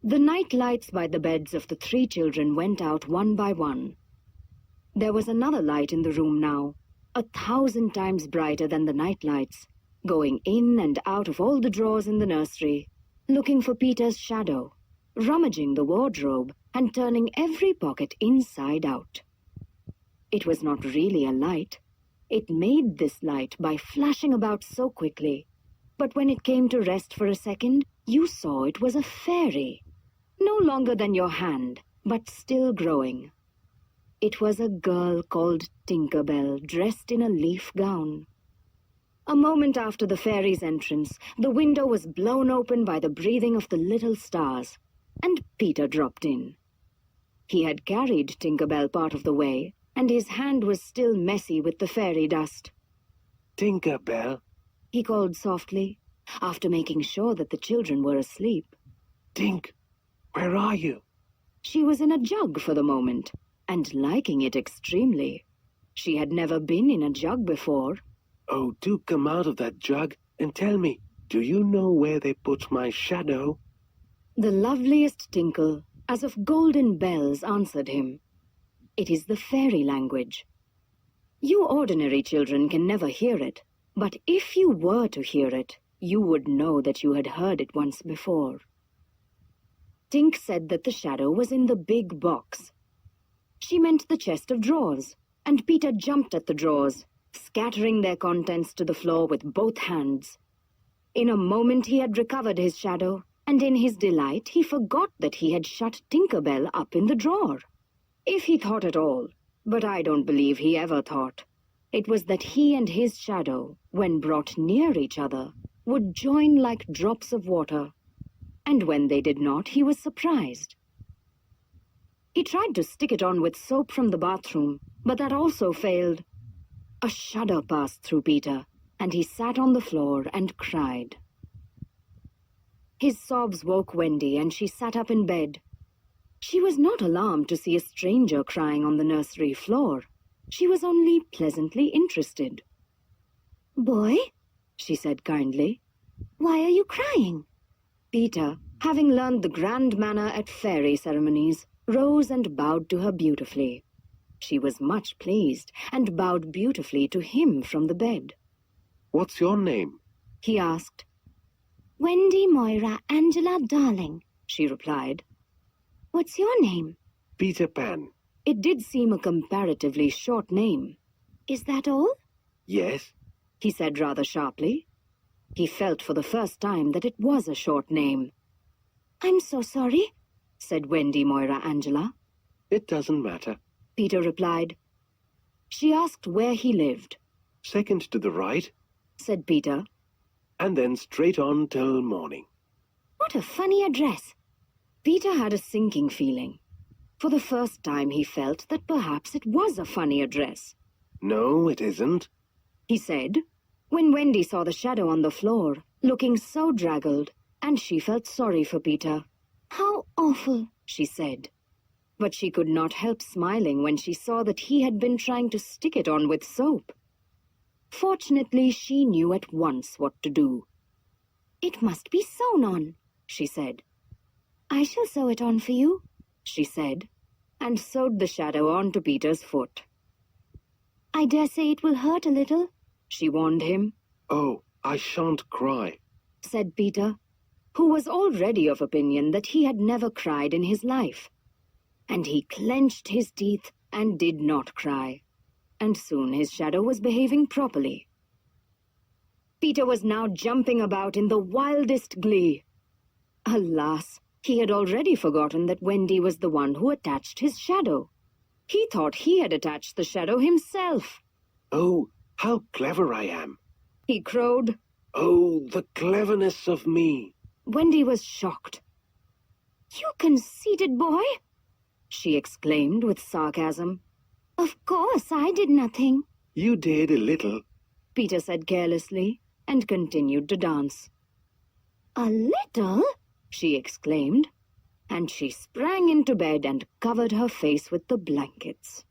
The night lights by the beds of the 3 children went out one by one. There was another light in the room now, 1,000 times brighter than the night lights, going in and out of all the drawers in the nursery, looking for Peter's shadow, rummaging the wardrobe and turning every pocket inside out. It was not really a light. It made this light by flashing about so quickly. But when it came to rest for a second, you saw it was a fairy. No longer than your hand, but still growing. It was a girl called Tinker Bell, dressed in a leaf gown. A moment after the fairy's entrance, the window was blown open by the breathing of the little stars, and Peter dropped in. He had carried Tinker Bell part of the way, and his hand was still messy with the fairy dust. Tinker Bell, he called softly, after making sure that the children were asleep. Tink, where are you? She was in a jug for the moment, and liking it extremely. She had never been in a jug before. Oh, do come out of that jug and tell me, do you know where they put my shadow? The loveliest tinkle, as of golden bells, answered him. It is the fairy language. You ordinary children can never hear it, but if you were to hear it, you would know that you had heard it once before. Tink said that the shadow was in the big box. She meant the chest of drawers, and Peter jumped at the drawers, scattering their contents to the floor with both hands. In a moment he had recovered his shadow, and in his delight he forgot that he had shut Tinker Bell up in the drawer. If he thought at all, but I don't believe he ever thought, it was that he and his shadow, when brought near each other, would join like drops of water. And when they did not, he was surprised. He tried to stick it on with soap from the bathroom, but that also failed. A shudder passed through Peter, and he sat on the floor and cried. His sobs woke Wendy, and she sat up in bed. She was not alarmed to see a stranger crying on the nursery floor. She was only pleasantly interested. "Boy," she said kindly, "why are you crying?" Peter, having learned the grand manner at fairy ceremonies, rose and bowed to her beautifully. She was much pleased, and bowed beautifully to him from the bed. What's your name? He asked. "Wendy Moira Angela Darling," she replied. "What's your name?" Peter Pan. It did seem a comparatively short name. "Is that all?" Yes. He said rather sharply. He felt for the first time that it was a short name. "I'm so sorry," said Wendy Moira Angela. It doesn't matter. Peter replied. She asked where he lived. Second to the right, said Peter. And then straight on till morning. What a funny address. Peter had a sinking feeling. For the first time he felt that perhaps it was a funny address. No, it isn't, he said, when Wendy saw the shadow on the floor, looking so draggled, and she felt sorry for Peter. How awful, she said. But she could not help smiling when she saw that he had been trying to stick it on with soap. Fortunately, she knew at once what to do. It must be sewn on, she said. I shall sew it on for you, she said, and sewed the shadow onto Peter's foot. I dare say it will hurt a little, she warned him. Oh, I shan't cry, said Peter, who was already of opinion that he had never cried in his life. And he clenched his teeth and did not cry. And soon his shadow was behaving properly. Peter was now jumping about in the wildest glee. Alas, he had already forgotten that Wendy was the one who attached his shadow. He thought he had attached the shadow himself. Oh, how clever I am, he crowed. Oh, the cleverness of me. Wendy was shocked. You conceited boy, she exclaimed with sarcasm. Of course, I did nothing. You did a little, Peter said carelessly, and continued to dance. A little? She exclaimed, and she sprang into bed and covered her face with the blankets.